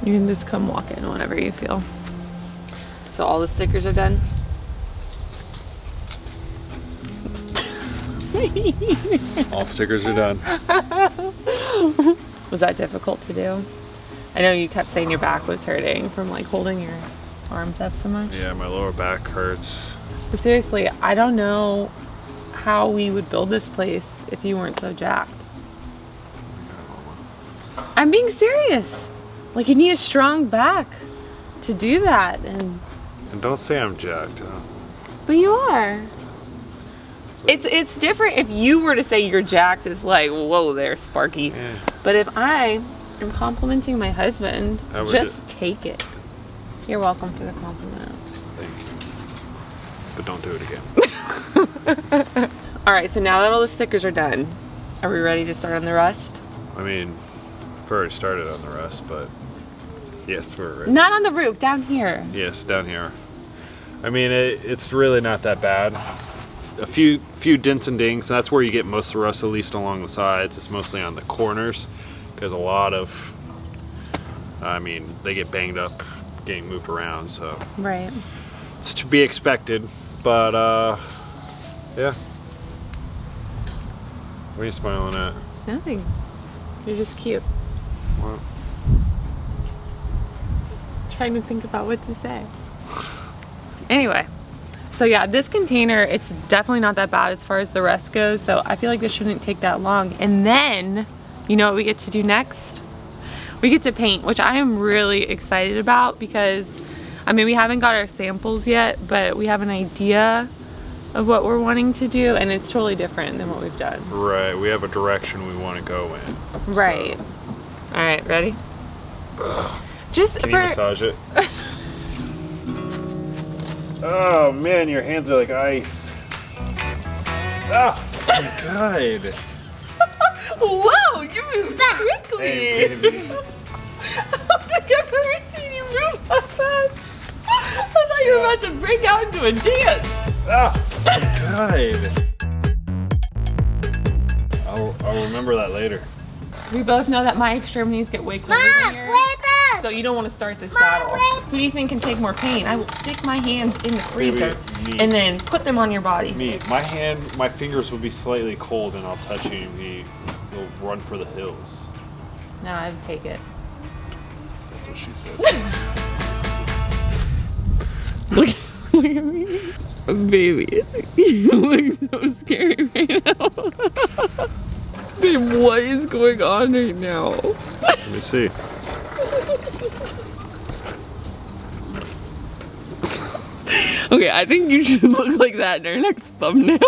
You can just come walk in whenever you feel. So all the stickers are done? All stickers are done. Was that difficult to do? I know you kept saying your back was hurting from like holding your arms up so much. Yeah, my lower back hurts. But seriously, I don't know how we would build this place if you weren't so jacked. I'm being serious. Like, you need a strong back to do that. And don't say I'm jacked, huh? But you are. It's different if you were to say you're jacked. It's like, whoa there, Sparky. Yeah. But if I am complimenting my husband, just take it. You're welcome for the compliment. Thank you. But don't do it again. All right, so now that all the stickers are done, are we ready to start on the rest? I mean, I've already started on the rest, but yes, we're ready. Not on the roof, down here. Yes, down here. I mean, it's really not that bad. A few dents and dings, and that's where you get most of the rust, at least along the sides. It's mostly on the corners, because a lot of, I mean, they get banged up getting moved around, so. Right. It's to be expected, but yeah. What are you smiling at? Nothing. You're just cute. What? Trying to think about what to say. Anyway, so yeah, this container, it's definitely not that bad as far as the rest goes, so I feel like this shouldn't take that long. And then, you know what we get to do next? We get to paint, which I am really excited about because, I mean, we haven't got our samples yet, but we have an idea of what we're wanting to do, and it's totally different than what we've done. Right, we have a direction we want to go in. Right. So. All right, ready? Ugh. Just Can you massage it? Oh man, your hands are like ice. Oh my god. Whoa, you moved quickly. Hey, baby. I don't think I've ever seen you move that fast. I thought you were about to break out into a dance. Oh my god. I'll remember that later. We both know that my extremities get way colder than yours. So you don't want to start this battle. Who do you think can take more pain? I will stick my hands in the freezer and then put them on your body. Me. My fingers will be slightly cold and I'll touch you and you'll run for the hills. No, I'd take it. That's what she said. Look at me. Baby, you look so scary right now. Babe, what is going on right now? Let me see. Okay, I think you should look like that in our next thumbnail.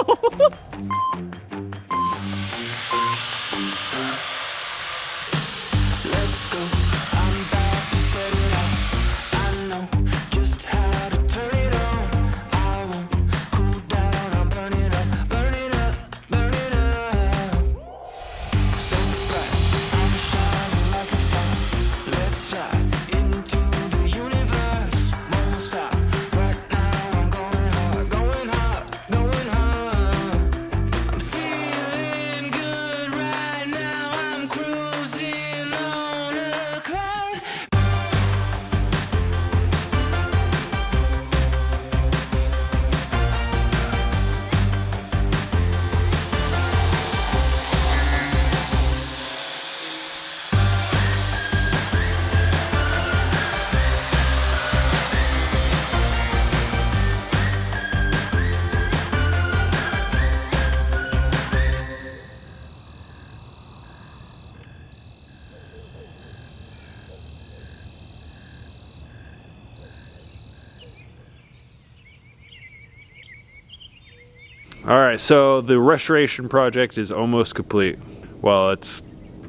Alright, so the restoration project is almost complete. Well, it's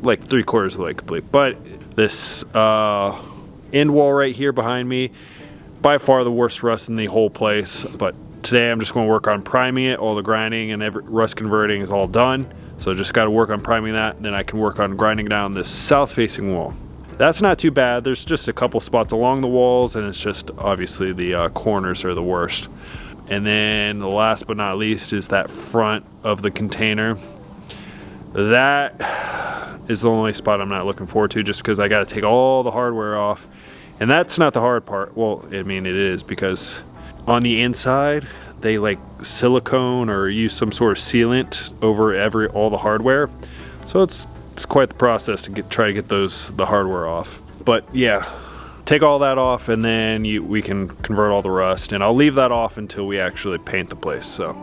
like 3/4 of the way complete. But this end wall right here behind me, by far the worst rust in the whole place. But today I'm just going to work on priming it. All the grinding and rust converting is all done. So just got to work on priming that. And then I can work on grinding down this south facing wall. That's not too bad. There's just a couple spots along the walls, and it's just obviously the corners are the worst. And then the last but not least is that front of the container. That is the only spot I'm not looking forward to, just because I got to take all the hardware off. And that's not the hard part. Well, I mean, it is, because on the inside, they like silicone or use some sort of sealant over all the hardware. So it's quite the process to try to get the hardware off. But yeah, take all that off, and then we can convert all the rust. And I'll leave that off until we actually paint the place. So.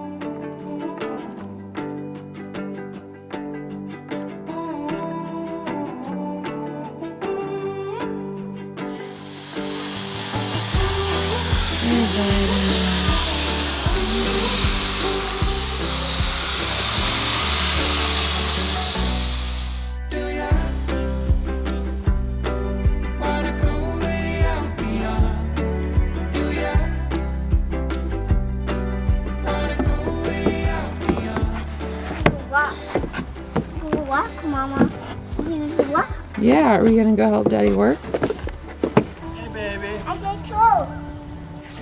Walk, Mama. You gonna walk? Yeah, are we gonna go help Daddy work? Hey, baby. I get close.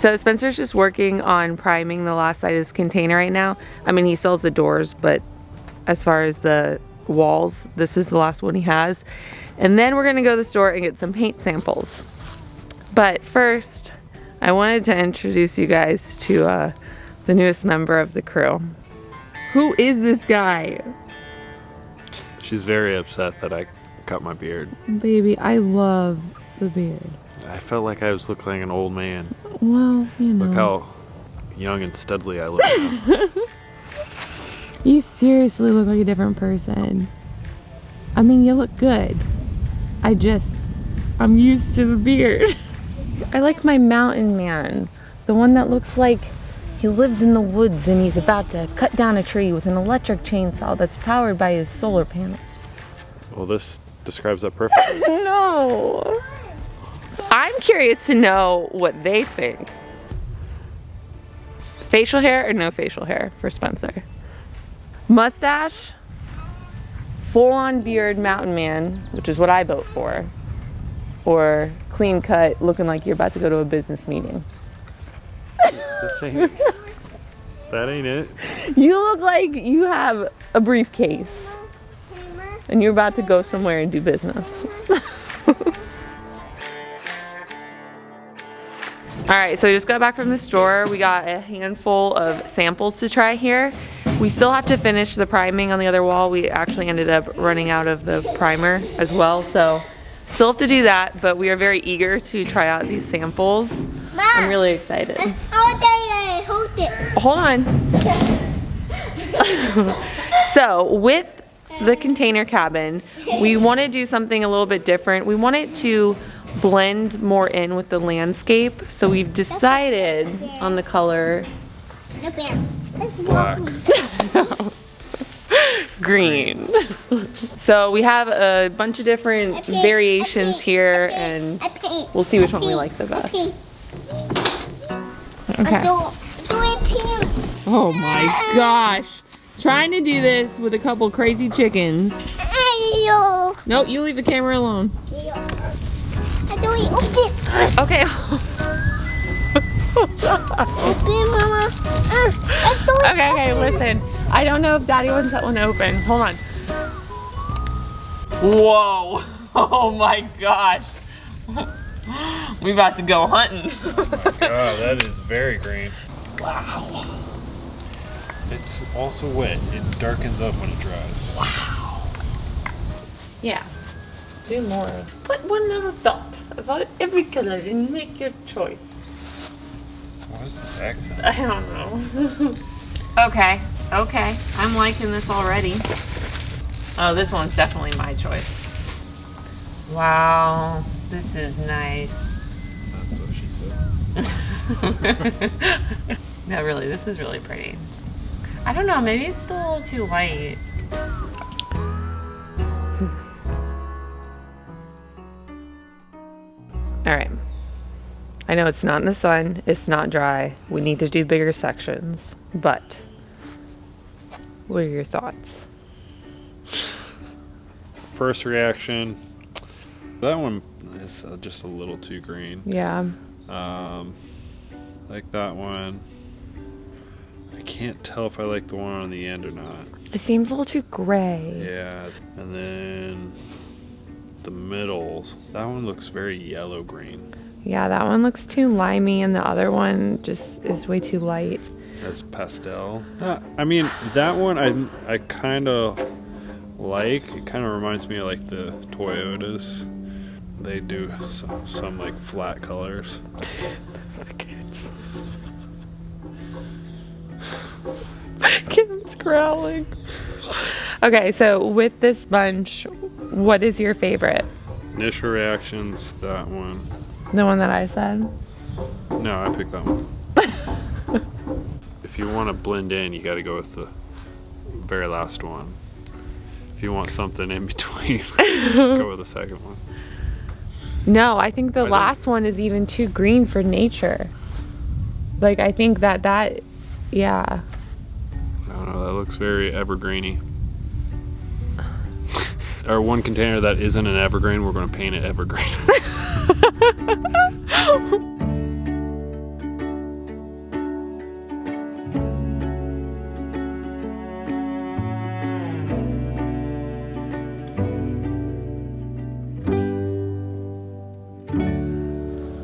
So Spencer's just working on priming the last side of this container right now. I mean, he sells the doors, but as far as the walls, this is the last one he has. And then we're gonna go to the store and get some paint samples. But first, I wanted to introduce you guys to the newest member of the crew. Who is this guy? She's very upset that I cut my beard. Baby, I love the beard. I felt like I was looking like an old man. Well, you know. Look how young and studly I look now. You seriously look like a different person. I mean, you look good. I'm used to the beard. I like my mountain man. The one that looks like he lives in the woods and he's about to cut down a tree with an electric chainsaw that's powered by his solar panels. Well, this describes that perfectly. No. I'm curious to know what they think. Facial hair or no facial hair for Spencer? Mustache, full-on beard mountain man, which is what I vote for, or clean cut looking like you're about to go to a business meeting. This ain't, that ain't it. You look like you have a briefcase and you're about to go somewhere and do business. All right, so we just got back from the store. We got a handful of samples to try here. We still have to finish the priming on the other wall. We actually ended up running out of the primer as well, so still have to do that, but we are very eager to try out these samples. Mom, I'm really excited. Hold it. Hold on. So with the container cabin, we want to do something a little bit different. We want it to blend more in with the landscape, so we've decided on the color Black. green. So we have a bunch of different variations here, and we'll see which one we like the best. Okay. Oh my gosh. Trying to do this with a couple crazy chickens. Nope, you leave the camera alone. Okay. Okay, listen. I don't know if Daddy wants that one open. Hold on. Whoa. Oh my gosh. We about to go hunting. Oh my god, that is very green. Wow. It's also wet. It darkens up when it dries. Wow. Yeah. Do more. Put one little dot about every color and make your choice. What is this accent? I don't know. Okay. I'm liking this already. Oh, this one's definitely my choice. Wow. This is nice. That's what she said. No, really, this is really pretty. I don't know, maybe it's still a little too light. All right. I know it's not in the sun, it's not dry. We need to do bigger sections, but what are your thoughts? First reaction, that one is just a little too green. Yeah. Like that one. I can't tell if I like the one on the end or not. It seems a little too gray. Yeah, and then the middle, that one looks very yellow green. Yeah, that one looks too limey, and the other one just is way too light. That's pastel. I mean, that one I kind of like. It kind of reminds me of like the Toyotas. They do some like flat colors. The kids. Kim's growling. Okay, so with this bunch, what is your favorite? Initial reactions, that one. The one that I said? No, I picked that one. If you want to blend in, you got to go with the very last one. If you want something in between, go with the second one. No, I think the last one is even too green for nature. Like, I think that, yeah. I don't know, that looks very evergreeny. Our one container that isn't an evergreen, we're going to paint it evergreen.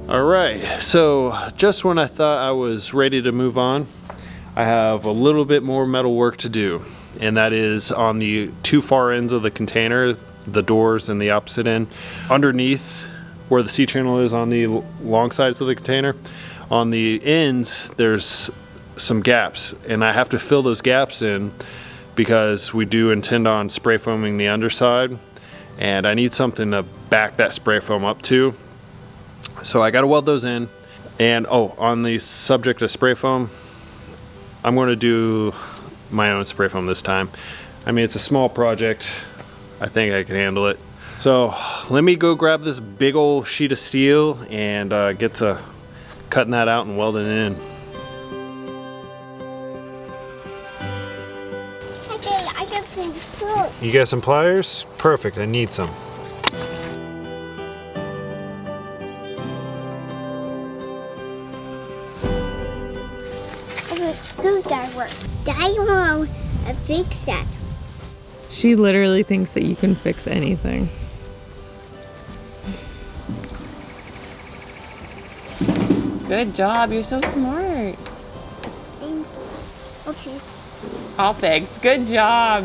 All right, so just when I thought I was ready to move on, I have a little bit more metal work to do, and that is on the two far ends of the container, the doors and the opposite end. Underneath where the C-channel is on the long sides of the container, on the ends there's some gaps, and I have to fill those gaps in because we do intend on spray foaming the underside, and I need something to back that spray foam up to. So I gotta weld those in. And oh, on the subject of spray foam, I'm going to do my own spray foam this time. I mean, it's a small project. I think I can handle it. So let me go grab this big old sheet of steel and get to cutting that out and welding it in. I got some tools. You got some pliers? Perfect, I need some. I got screwdriver. Daddy won't fix that. She literally thinks that you can fix anything. Good job, you're so smart. Thanks. Okay. All fix. Good job.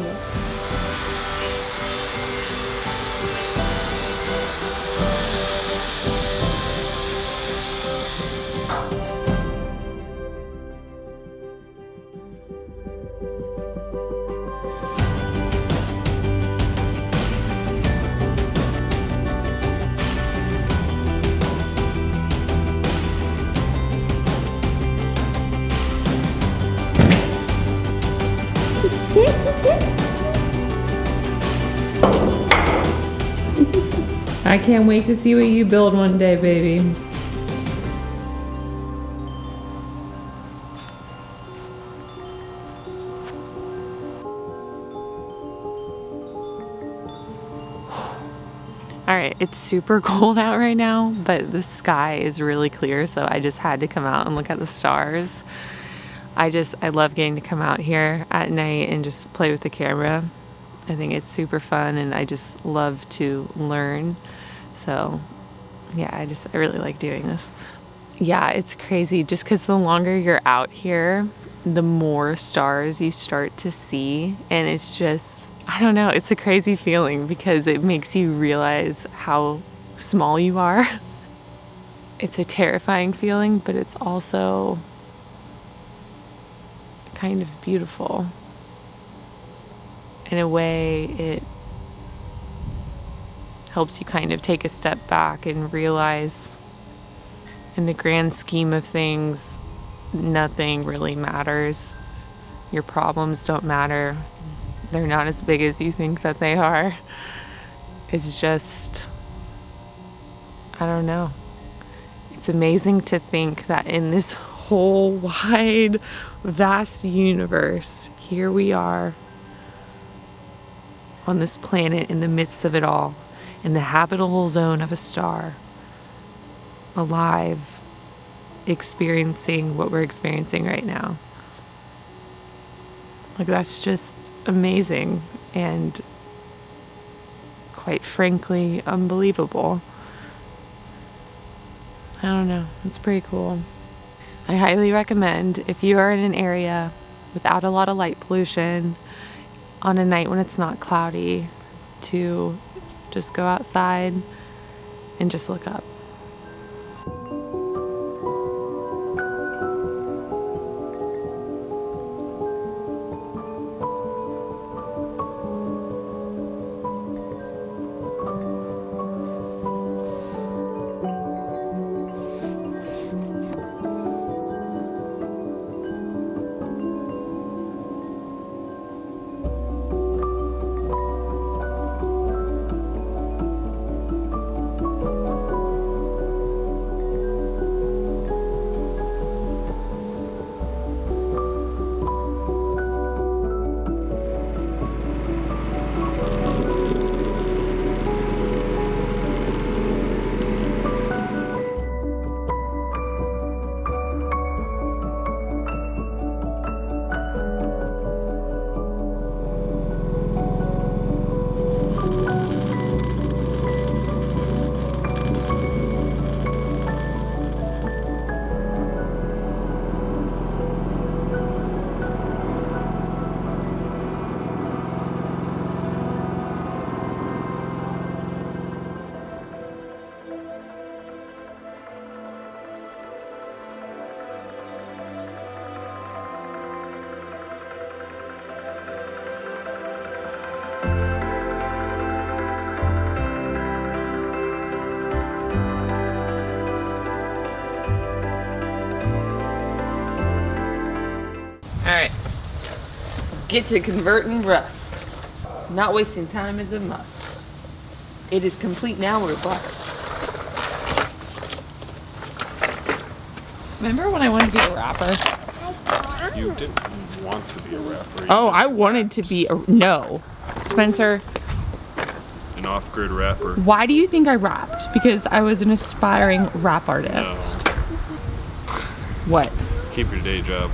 I can't wait to see what you build one day, baby. Alright, it's super cold out right now, but the sky is really clear, so I just had to come out and look at the stars. I love getting to come out here at night and just play with the camera. I think it's super fun, and I just love to learn. So yeah, I really like doing this. Yeah, it's crazy just because the longer you're out here, the more stars you start to see, and it's just, I don't know, it's a crazy feeling because it makes you realize how small you are. It's a terrifying feeling, but it's also kind of beautiful. In a way, it helps you kind of take a step back and realize in the grand scheme of things, nothing really matters. Your problems don't matter. They're not as big as you think that they are. It's just, I don't know. It's amazing to think that in this whole wide, vast universe, here we are on this planet in the midst of it all, in the habitable zone of a star, alive, experiencing what we're experiencing right now. Like, that's just amazing and quite frankly unbelievable. I don't know, it's pretty cool. I highly recommend, if you are in an area without a lot of light pollution on a night when it's not cloudy, to just go outside and just look up. Alright, get to converting rust. Not wasting time is a must. It is complete now, robust. Remember when I wanted to be a rapper? You didn't want to be a rapper. Oh, I wanted to be a, no. Spencer, an off-grid rapper. why do you think I rapped? Because I was an aspiring rap artist. No. What? Keep your day job.